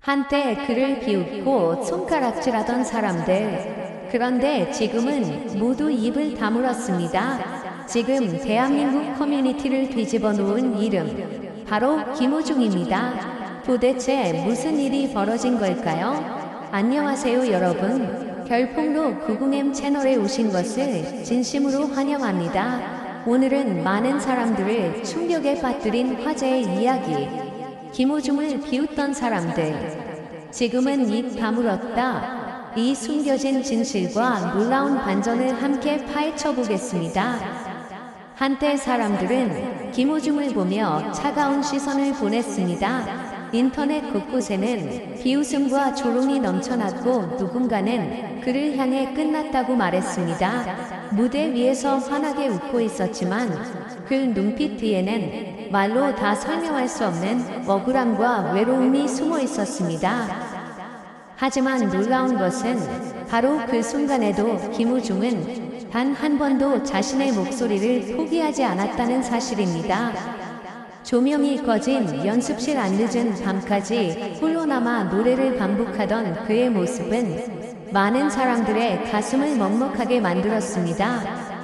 한때 그를 비웃고 손가락질하던 사람들. 그런데 지금은 모두 입을 다물었습니다. 지금 대한민국 커뮤니티를 뒤집어 놓은 이름. 바로 김호중입니다. 도대체 무슨 일이 벌어진 걸까요? 안녕하세요 여러분. 별풍로 90M 채널에 오신 것을 진심으로 환영합니다. 오늘은 많은 사람들을 충격에 빠뜨린 화제의 이야기. 김호중을 비웃던 사람들. 지금은 입 다물었다. 이 숨겨진 진실과 놀라운 반전을 함께 파헤쳐 보겠습니다. 한때 사람들은 김호중을 보며 차가운 시선을 보냈습니다. 인터넷 곳곳에는 비웃음과 조롱이 넘쳐났고 누군가는 그를 향해 끝났다고 말했습니다. 무대 위에서 환하게 웃고 있었지만 그 눈빛 뒤에는 말로 다 설명할 수 없는 억울함과 외로움이 숨어 있었습니다. 하지만 놀라운 것은 바로 그 순간에도 김호중은 단 한 번도 자신의 목소리를 포기하지 않았다는 사실입니다. 조명이 꺼진 연습실 안 늦은 밤까지 홀로 남아 노래를 반복하던 그의 모습은 많은 사람들의 가슴을 먹먹하게 만들었습니다.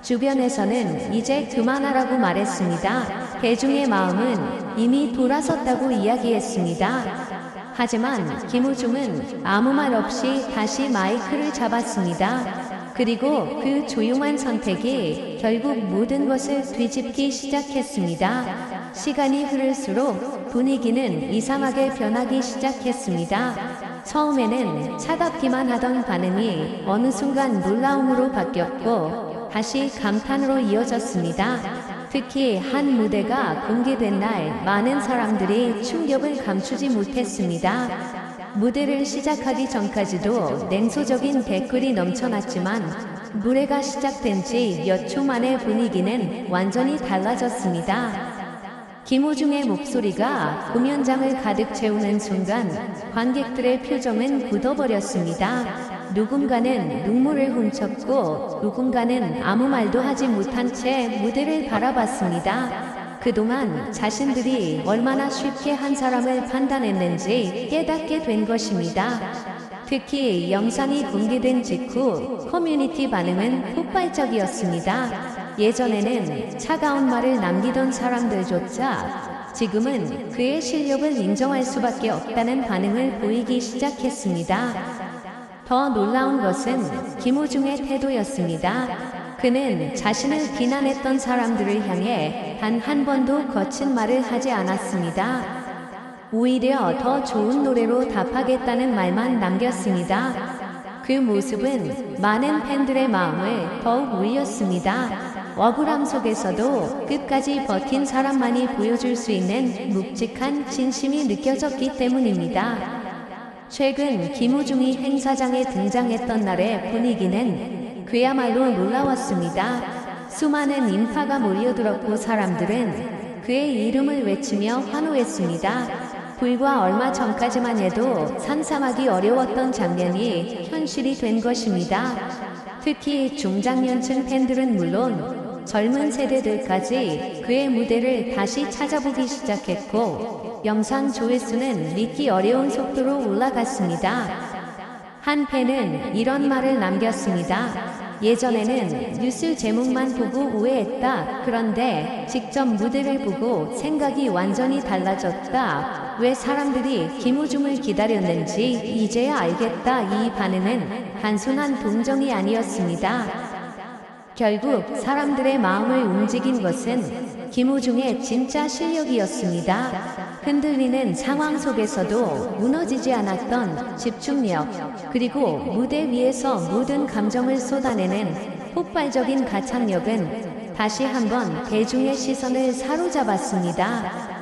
주변에서는 이제 그만하라고 말했습니다. 대중의 마음은 이미 돌아섰다고 이야기했습니다. 하지만 김호중은 아무 말 없이 다시 마이크를 잡았습니다. 그리고 그 조용한 선택이 결국 모든 것을 뒤집기 시작했습니다. 시간이 흐를수록 분위기는 이상하게 변하기 시작했습니다. 처음에는 차갑기만 하던 반응이 어느 순간 놀라움으로 바뀌었고 다시 감탄으로 이어졌습니다. 특히 한 무대가 공개된 날 많은 사람들이 충격을 감추지 못했습니다. 무대를 시작하기 전까지도 냉소적인 댓글이 넘쳐났지만 노래가 시작된 지 몇 초 만에 분위기는 완전히 달라졌습니다. 김호중의 목소리가 공연장을 가득 채우는 순간 관객들의 표정은 굳어버렸습니다. 누군가는 눈물을 훔쳤고 누군가는 아무 말도 하지 못한 채 무대를 바라봤습니다. 그동안 자신들이 얼마나 쉽게 한 사람을 판단했는지 깨닫게 된 것입니다. 특히 영상이 공개된 직후 커뮤니티 반응은 폭발적이었습니다. 예전에는 차가운 말을 남기던 사람들조차 지금은 그의 실력을 인정할 수밖에 없다는 반응을 보이기 시작했습니다. 더 놀라운 것은 김호중의 태도였습니다. 그는 자신을 비난했던 사람들을 향해 단 한 번도 거친 말을 하지 않았습니다. 오히려 더 좋은 노래로 답하겠다는 말만 남겼습니다. 그 모습은 많은 팬들의 마음을 더욱 울렸습니다. 억울함 속에서도 끝까지 버틴 사람만이 보여줄 수 있는 묵직한 진심이 느껴졌기 때문입니다. 최근 김호중이 행사장에 등장했던 날의 분위기는 그야말로 놀라웠습니다. 수많은 인파가 몰려들었고 사람들은 그의 이름을 외치며 환호했습니다. 불과 얼마 전까지만 해도 상상하기 어려웠던 장면이 현실이 된 것입니다. 특히 중장년층 팬들은 물론 젊은 세대들까지 그의 무대를 다시 찾아보기 시작했고 영상 조회수는 믿기 어려운 속도로 올라갔습니다. 한 팬은 이런 말을 남겼습니다. 예전에는 뉴스 제목만 보고 오해했다. 그런데 직접 무대를 보고 생각이 완전히 달라졌다. 왜 사람들이 김호중을 기다렸는지 이제야 알겠다. 이 반응은 단순한 동정이 아니었습니다. 결국 사람들의 마음을 움직인 것은 김호중의 진짜 실력이었습니다. 흔들리는 상황 속에서도 무너지지 않았던 집중력, 그리고 무대 위에서 모든 감정을 쏟아내는 폭발적인 가창력은 다시 한번 대중의 시선을 사로잡았습니다.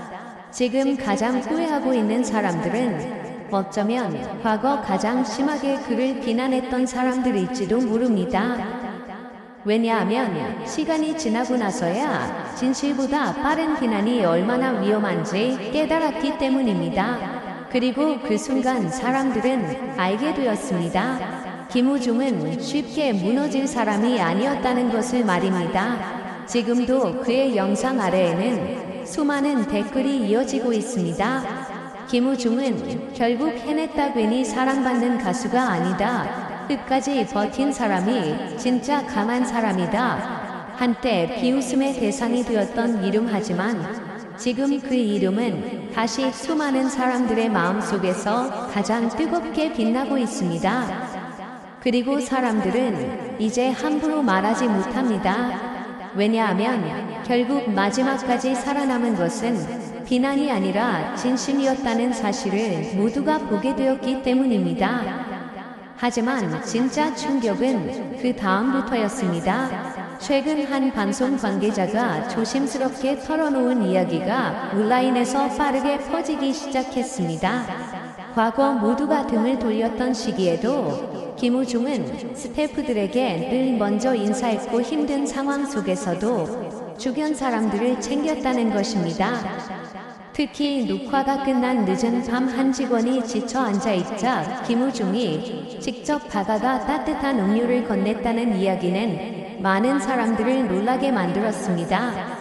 지금 가장 후회하고 있는 사람들은 어쩌면 과거 가장 심하게 그를 비난했던 사람들일지도 모릅니다. 왜냐하면 시간이 지나고 나서야 진실보다 빠른 비난이 얼마나 위험한지 깨달았기 때문입니다. 그리고 그 순간 사람들은 알게 되었습니다. 김호중은 쉽게 무너질 사람이 아니었다는 것을 말입니다. 지금도 그의 영상 아래에는 수많은 댓글이 이어지고 있습니다. 김우중은 결국 해냈다 괜히 사랑받는 가수가 아니다. 끝까지 버틴 사람이 진짜 강한 사람이다. 한때 비웃음의 대상이 되었던 이름 하지만 지금 그 이름은 다시 수많은 사람들의 마음속에서 가장 뜨겁게 빛나고 있습니다. 그리고 사람들은 이제 함부로 말하지 못합니다. 왜냐하면 결국 마지막까지 살아남은 것은 비난이 아니라 진심이었다는 사실을 모두가 보게 되었기 때문입니다. 하지만 진짜 충격은 그 다음부터였습니다. 최근 한 방송 관계자가 조심스럽게 털어놓은 이야기가 온라인에서 빠르게 퍼지기 시작했습니다. 과거 모두가 등을 돌렸던 시기에도 김우중은 스태프들에게 늘 먼저 인사했고 힘든 상황 속에서도 주변 사람들을 챙겼다는 것입니다. 특히 녹화가 끝난 늦은 밤 한 직원이 지쳐 앉아있자 김우중이 직접 다가가 따뜻한 음료를 건넸다는 이야기는 많은 사람들을 놀라게 만들었습니다.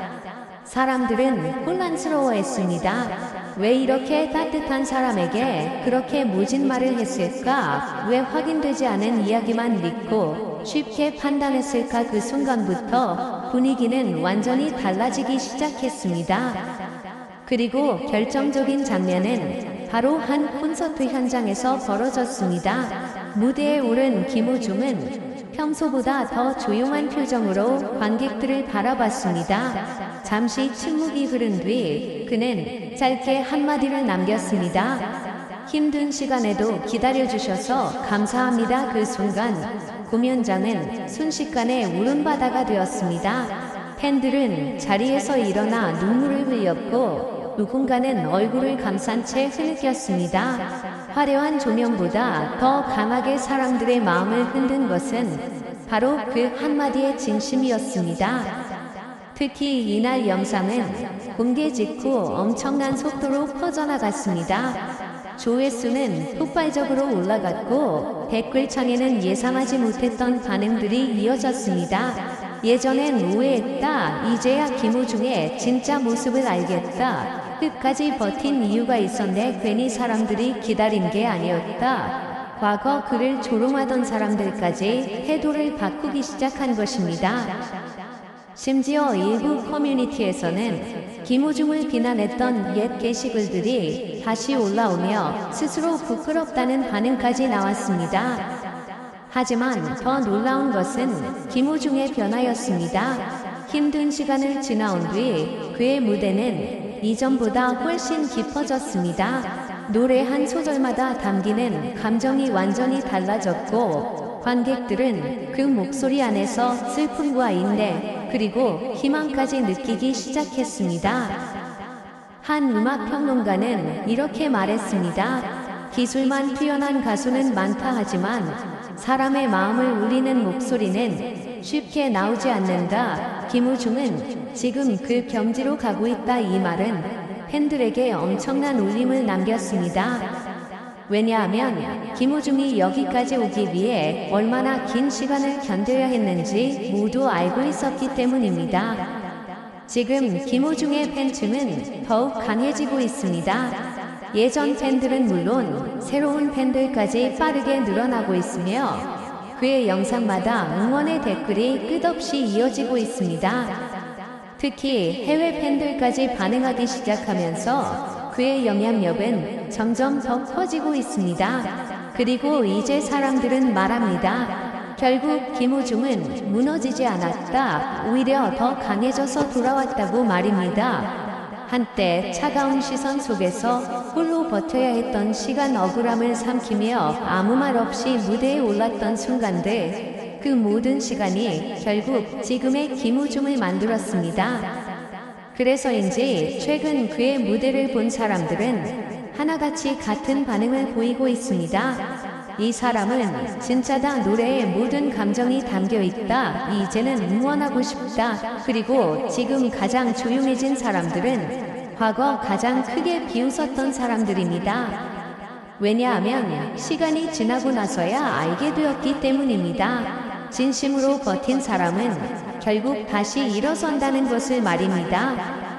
사람들은 혼란스러워했습니다. 왜 이렇게 따뜻한 사람에게 그렇게 모진 말을 했을까? 왜 확인되지 않은 이야기만 믿고 쉽게 판단했을까? 그 순간부터 분위기는 완전히 달라지기 시작했습니다. 그리고 결정적인 장면은 바로 한 콘서트 현장에서 벌어졌습니다. 무대에 오른 김우중은 평소보다 더 조용한 표정으로 관객들을 바라봤습니다. 잠시 침묵이 흐른 뒤 그는 짧게 한마디를 남겼습니다. 힘든 시간에도 기다려주셔서 감사합니다. 그 순간 공연장은 순식간에 울음바다가 되었습니다. 팬들은 자리에서 일어나 눈물을 흘렸고 누군가는 얼굴을 감싼 채 흐느꼈습니다. 화려한 조명보다 더 강하게 사람들의 마음을 흔든 것은 바로 그 한마디의 진심이었습니다. 특히 이날 영상은 공개 직후 엄청난 속도로 퍼져나갔습니다. 조회수는 폭발적으로 올라갔고 댓글창에는 예상하지 못했던 반응들이 이어졌습니다. 예전엔 오해했다. 이제야 김우중의 진짜 모습을 알겠다. 끝까지 버틴 이유가 있었네. 괜히 사람들이 기다린 게 아니었다. 과거 그를 조롱하던 사람들까지 태도를 바꾸기 시작한 것입니다. 심지어 일부 커뮤니티에서는 김우중을 비난했던 옛 게시글들이 다시 올라오며 스스로 부끄럽다는 반응까지 나왔습니다. 하지만 더 놀라운 것은 김우중의 변화였습니다. 힘든 시간을 지나온 뒤 그의 무대는 이전보다 훨씬 깊어졌습니다. 노래 한 소절마다 담기는 감정이 완전히 달라졌고 관객들은 그 목소리 안에서 슬픔과 인내 그리고 희망까지 느끼기 시작했습니다. 한 음악평론가는 이렇게 말했습니다. 기술만 뛰어난 가수는 많다 하지만 사람의 마음을 울리는 목소리는 쉽게 나오지 않는다. 김우중은 지금 그 경지로 가고 있다. 이 말은 팬들에게 엄청난 울림을 남겼습니다. 왜냐하면 김우중이 여기까지 오기 위해 얼마나 긴 시간을 견뎌야 했는지 모두 알고 있었기 때문입니다. 지금 김우중의 팬층은 더욱 강해지고 있습니다. 예전 팬들은 물론 새로운 팬들까지 빠르게 늘어나고 있으며 그의 영상마다 응원의 댓글이 끝없이 이어지고 있습니다. 특히 해외 팬들까지 반응하기 시작하면서 그의 영향력은 점점 더 커지고 있습니다. 그리고 이제 사람들은 말합니다. 결국 김우중은 무너지지 않았다. 오히려 더 강해져서 돌아왔다고 말입니다. 한때 차가운 시선 속에서 홀로 버텨야 했던 시간 억울함을 삼키며 아무 말 없이 무대에 올랐던 순간들, 그 모든 시간이 결국 지금의 김우중을 만들었습니다. 그래서인지 최근 그의 무대를 본 사람들은 하나같이 같은 반응을 보이고 있습니다. 이 사람은 진짜다. 노래에 모든 감정이 담겨 있다. 이제는 응원하고 싶다. 그리고 지금 가장 조용해진 사람들은 과거 가장 크게 비웃었던 사람들입니다. 왜냐하면 시간이 지나고 나서야 알게 되었기 때문입니다. 진심으로 버틴 사람은 결국 다시 일어선다는 것을 말입니다.